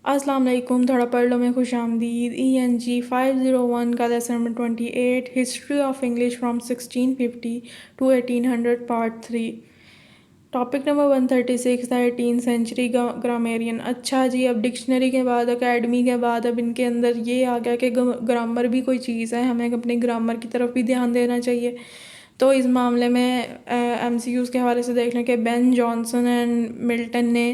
अस्सलाम वालेकुम। थोड़ा पढ़ लो में खुश आमदीद। ENG 501 का lesson number 28, history of English from 1650 to 1800 part 3। Topic number 136, the 18th century grammarian. अच्छा जी, अब डिक्शनरी के बाद, अकेडमी के बाद, अब इनके अंदर ये आ गया कि ग्रामर भी कोई चीज़ है, हमें अपने ग्रामर की तरफ भी ध्यान देना चाहिए। तो इस मामले में MCQs के हवाले से देख लें कि बेन जॉनसन एंड मिल्टन ने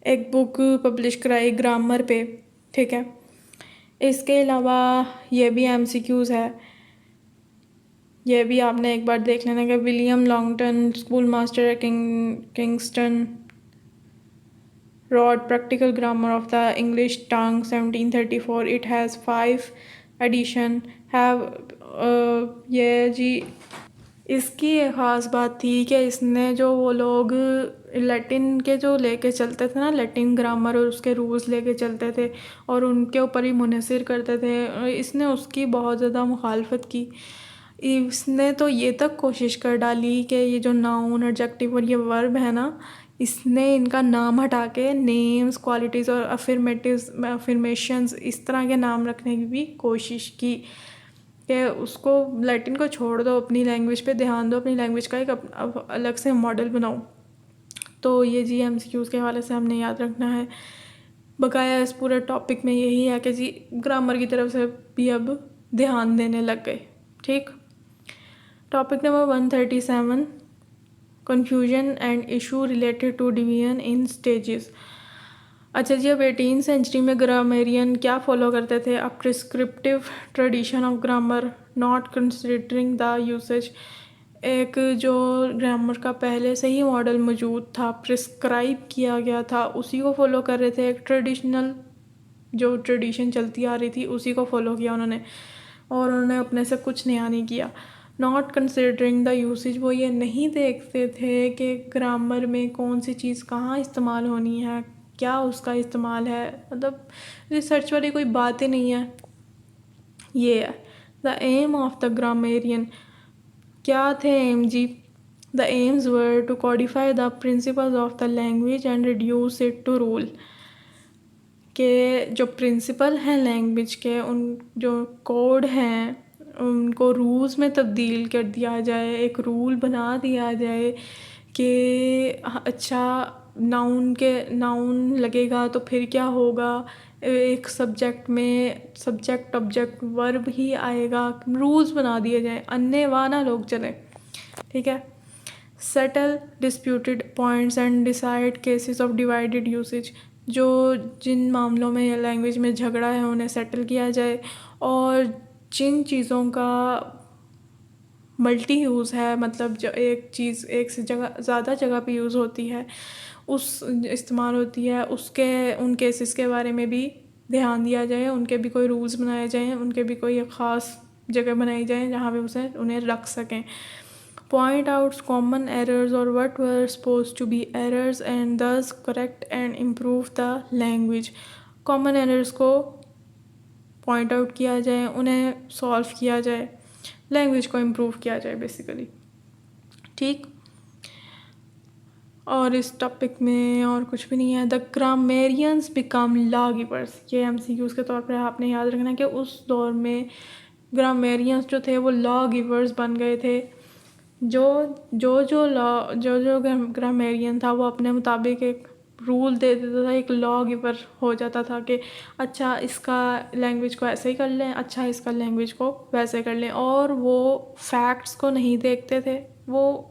एक बुक पब्लिश कराई ग्रामर पे, ठीक है। इसके अलावा ये भी MCQs है, ये भी आपने एक बार देख लेना कि William Longton, school master Kingston wrote Practical Grammar of the English Tongue 1734. It has 5 edition have ये जी इसकी एक ख़ास बात थी कि इसने जो वो लोग लैटिन के जो लेके चलते थे ना, लैटिन ग्रामर और उसके रूल्स लेके चलते थे और उनके ऊपर ही मुनहसर करते थे, इसने उसकी बहुत ज़्यादा मुखालफत की। इसने तो ये तक कोशिश कर डाली कि ये जो नाउन, एडजेक्टिव और ये वर्ब है ना, इसने इनका नाम हटा के नेम्स, क्वालिटीज़ और अफर्मेशंस इस तरह के नाम रखने की भी कोशिश की कि उसको लैटिन को छोड़ दो, अपनी लैंग्वेज पे ध्यान दो, अपनी लैंग्वेज का एक अलग से मॉडल बनाओ। तो ये जी MCQs के हवाले से हमने याद रखना है। बकाया इस पूरे टॉपिक में यही है कि जी ग्रामर की तरफ से भी अब ध्यान देने लग गए, ठीक। Topic number 137, confusion and issue related to division in stages. अच्छा जी, अब 18th सेंचुरी में ग्रामेरियन क्या फॉलो करते थे? A prescriptive tradition of grammar not considering the usage. एक जो ग्रामर का पहले से ही मॉडल मौजूद था, प्रिस्क्राइब किया गया था, उसी को फॉलो कर रहे थे। एक ट्रेडिशनल जो ट्रेडिशन चलती आ रही थी उसी को फॉलो किया उन्होंने, और उन्होंने अपने से कुछ नया नहीं किया। नॉट कंसिडरिंग द यूसेज, वो ये नहीं देखते थे कि ग्रामर में कौन सी चीज़ कहाँ इस्तेमाल होनी है, क्या उसका इस्तेमाल है, मतलब रिसर्च वाली कोई बात ही नहीं है। ये है the aim of the grammarian. क्या थे एम जी? The aims were to codify the principles of the language and reduce it to rule. के जो प्रिंसिपल हैं लैंग्वेज के, उन जो कोड हैं उनको रूल्स में तब्दील कर दिया जाए, एक रूल बना दिया जाए कि अच्छा नाउन लगेगा तो फिर क्या होगा, एक सब्जेक्ट में सब्जेक्ट ऑब्जेक्ट वर्ब ही आएगा, रूल्स बना दिए जाए, अन्य वाना लोग चले, ठीक है। Settle disputed points and decide cases of divided usage. जो जिन मामलों में या लैंग्वेज में झगड़ा है उन्हें सेटल किया जाए, और जिन चीज़ों का मल्टी यूज़ है, मतलब जो एक चीज़ एक से जगह ज़्यादा जगह पे यूज़ होती है, उस इस्तेमाल होती है, उसके उन केसेस के बारे में भी ध्यान दिया जाए, उनके भी कोई रूल्स बनाए जाएँ, उनके भी कोई ख़ास जगह बनाई जाए जहाँ पे उन्हें रख सकें। Point out common errors or what were supposed to be errors and thus correct and improve the language. Common errors को point out किया जाए, उन्हें solve किया जाए, language को improve किया जाए बेसिकली, ठीक। और इस टॉपिक में और कुछ भी नहीं है। The grammarians become law givers. ये MCQs के तौर पर आपने याद रखना कि उस दौर में ग्रामेरियंस जो थे वो लॉ गिवर्स बन गए थे। जो ग्रामेरियन था वो अपने मुताबिक एक रूल दे देता था, एक लॉ गिवर हो जाता था कि अच्छा इसका लैंग्वेज को ऐसे ही कर लें, अच्छा इसका लैंग्वेज को वैसे कर लें, और वो फैक्ट्स को नहीं देखते थे, वो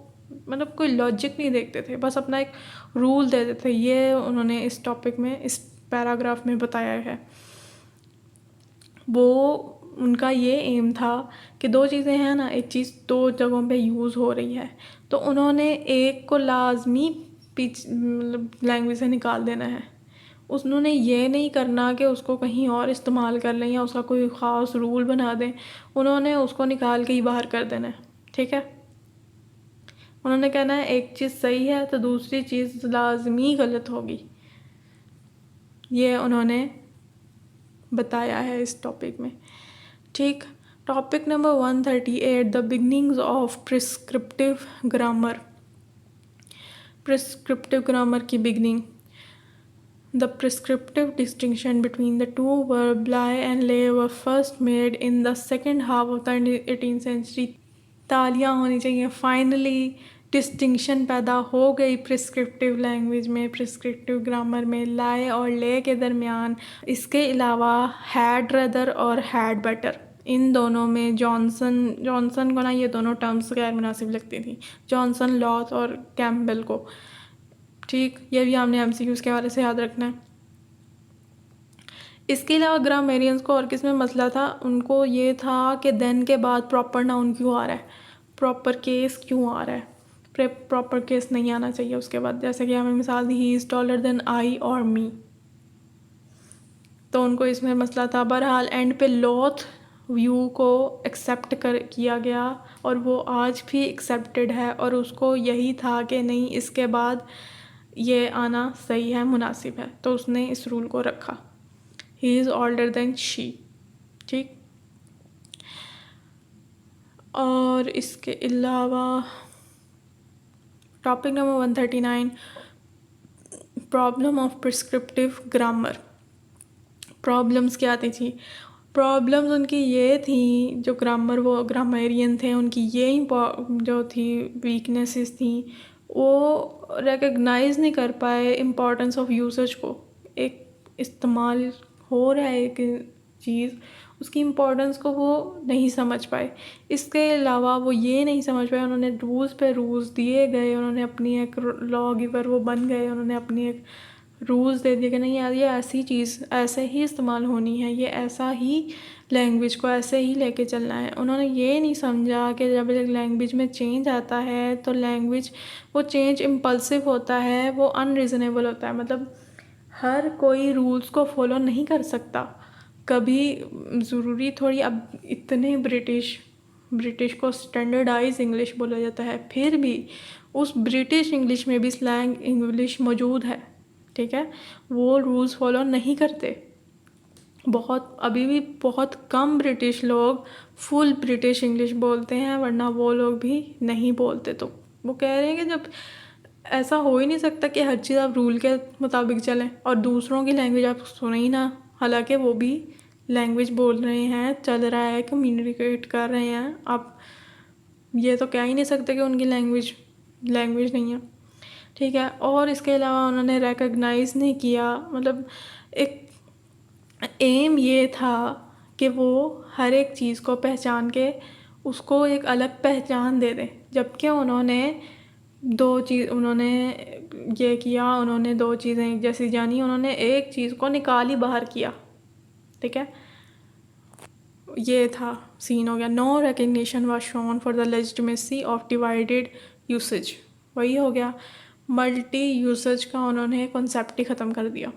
मतलब कोई लॉजिक नहीं देखते थे, बस अपना एक रूल दे देते थे। ये उन्होंने इस टॉपिक में, इस पैराग्राफ में बताया है। वो उनका ये एम था कि दो चीज़ें हैं ना, एक चीज़ दो जगहों पे यूज़ हो रही है तो उन्होंने एक को लाजमी मतलब लैंग्वेज से निकाल देना है। उन्होंने ये नहीं करना कि उसको कहीं और इस्तेमाल कर लें या उसका कोई ख़ास रूल बना दें, उन्होंने उसको निकाल के ही बाहर कर देना है, ठीक है। उन्होंने कहना है एक चीज़ सही है तो दूसरी चीज़ लाजमी गलत होगी, ये उन्होंने बताया है इस टॉपिक में, ठीक। Topic number 138, the beginnings of prescriptive grammar. Prescriptive grammar की beginning. The prescriptive distinction between the two verbs lie and lay were first made in the second half of the 18th century. तालियां होनी चाहिए। Finally distinction पैदा हो गई prescriptive language में, prescriptive grammar में, लाए और ले के दरमियान। इसके अलावा हैड रदर और हैड बेटर, इन दोनों में जॉनसन को ना ये दोनों टर्म्स गैर मुनासिब लगती थी, जॉनसन, लॉथ और कैम्पबेल को। ठीक, ये भी हमने MCQs के हवाले से याद रखना है। इसके अलावा ग्रामेरियंस को और किस में मसला था, उनको ये था कि देन के बाद प्रॉपर नाउन क्यों आ रहा है, प्रॉपर केस क्यों आ रहा है, प्रॉपर केस नहीं आना चाहिए उसके बाद। जैसे कि हमें मिसाल दी, he is taller than I और मी, तो उनको इसमें मसला था। बहरहाल एंड पे लॉथ व्यू को एक्सेप्ट किया गया और वो आज भी एक्सेप्टेड है, और उसको यही था कि नहीं, इसके बाद ये आना सही है, मुनासिब है, तो उसने इस रूल को रखा, he is older than she. ठीक, और इसके अलावा topic number 139, problem of prescriptive grammar. Problems क्या आती थी? प्रॉब्लम्स उनकी ये थी, जो वो ग्रामेरियन थे, उनकी ये जो थी वीकनेसेस थी, वो रिकग्नाइज़ नहीं कर पाए इम्पोर्टेंस ऑफ यूसेज को। एक इस्तेमाल हो रहा है एक चीज़, उसकी इम्पोर्टेंस को वो नहीं समझ पाए। इसके अलावा वो ये नहीं समझ पाए, उन्होंने रूल्स पे रूल्स दिए गए, उन्होंने अपनी एक लॉ गिवर वो बन गए, उन्होंने अपनी एक रूल्स दे दिए कि नहीं यार, ये ऐसी चीज़ ऐसे ही इस्तेमाल होनी है, ये ऐसा ही लैंग्वेज को ऐसे ही लेके चलना है। उन्होंने ये नहीं समझा कि जब एक लैंग्वेज में चेंज आता है तो लैंग्वेज, वो चेंज इम्पल्सिव होता है, वो अनरीज़नेबल होता है। मतलब हर कोई रूल्स को फॉलो नहीं कर सकता कभी, ज़रूरी थोड़ी। अब इतने ब्रिटिश को स्टैंडर्डाइज इंग्लिश बोला जाता है, फिर भी उस ब्रिटिश इंग्लिश में भी स्लैंग इंग्लिश मौजूद है। ठीक है, वो रूल्स फॉलो नहीं करते। अभी भी बहुत कम ब्रिटिश लोग फुल ब्रिटिश इंग्लिश बोलते हैं, वरना वो लोग भी नहीं बोलते। तो वो कह रहे हैं कि जब ऐसा हो ही नहीं सकता कि हर चीज़ आप रूल के मुताबिक चलें और दूसरों की लैंग्वेज आप सुने ही ना, हालांकि वो भी लैंग्वेज बोल रहे हैं, चल रहा है, कम्युनिकेट कर रहे हैं। आप ये तो कह ही नहीं सकते कि उनकी लैंग्वेज नहीं है। ठीक है, और इसके अलावा उन्होंने रिकग्नाइज़ नहीं किया, मतलब एक एम ये था कि वो हर एक चीज़ को पहचान के उसको एक अलग पहचान दे दें, जबकि उन्होंने दो चीज़ें एक जैसी जानी, उन्होंने एक चीज़ को निकाल ही बाहर किया। ठीक है, ये था सीन हो गया। No recognition was shown for the legitimacy of divided usage, वही हो गया, मल्टी यूसेज का उन्होंने कॉन्सेप्ट ही ख़त्म कर दिया।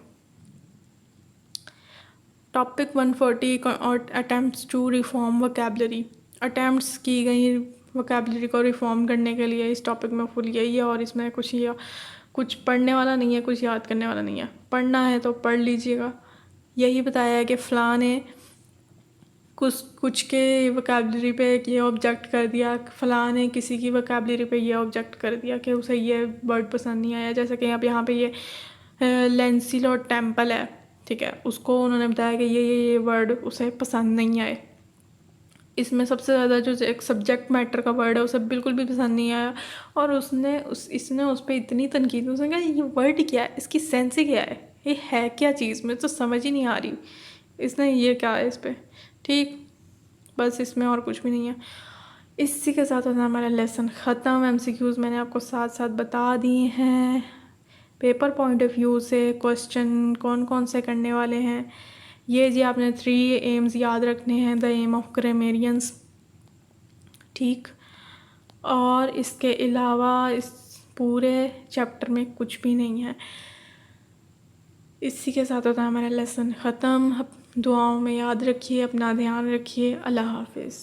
Topic 140, attempts to reform vocabulary. Attempts की गई वोकैबलरी को रिफॉर्म करने के लिए इस टॉपिक में फुल यही है, और इसमें कुछ पढ़ने वाला नहीं है, कुछ याद करने वाला नहीं है। पढ़ना है तो पढ़ लीजिएगा। यही बताया है कि फ़लाँ ने कुछ के वोकैबलरी पे ये ऑब्जेक्ट कर दिया, फ़लाँ ने किसी की वोकैबलरी पे ये ऑब्जेक्ट कर दिया कि उसे ये वर्ड पसंद नहीं आया। जैसे कि यहाँ पे ये लैंसिलॉट टेम्पल है, ठीक है, उसको उन्होंने बताया कि ये वर्ड उसे पसंद नहीं आए। इसमें सबसे ज़्यादा जो एक सब्जेक्ट मैटर का वर्ड है उसे बिल्कुल भी पसंद नहीं आया, और इसने उस पर इतनी तनकीद, उसने कहा ये वर्ड क्या है, इसकी सेंस ही क्या है, ये है क्या चीज़, मुझे तो समझ ही नहीं आ रही, इसने ये क्या है इस पर। ठीक, बस इसमें और कुछ भी नहीं है। इसी के साथ होता है हमारा लेसन ख़त्म। MCQs मैंने आपको साथ साथ बता दिए हैं। पेपर पॉइंट ऑफ व्यू से क्वेश्चन कौन कौन से करने वाले हैं, ये जी आपने 3 एम्स याद रखने हैं। द एम ऑफ ग्रामेरियंस, ठीक, और इसके अलावा इस पूरे चैप्टर में कुछ भी नहीं है। इसी के साथ होता है हमारा लेसन ख़त्म। दुआओं में याद रखिए, अपना ध्यान रखिए। अल्लाह हाफिज़।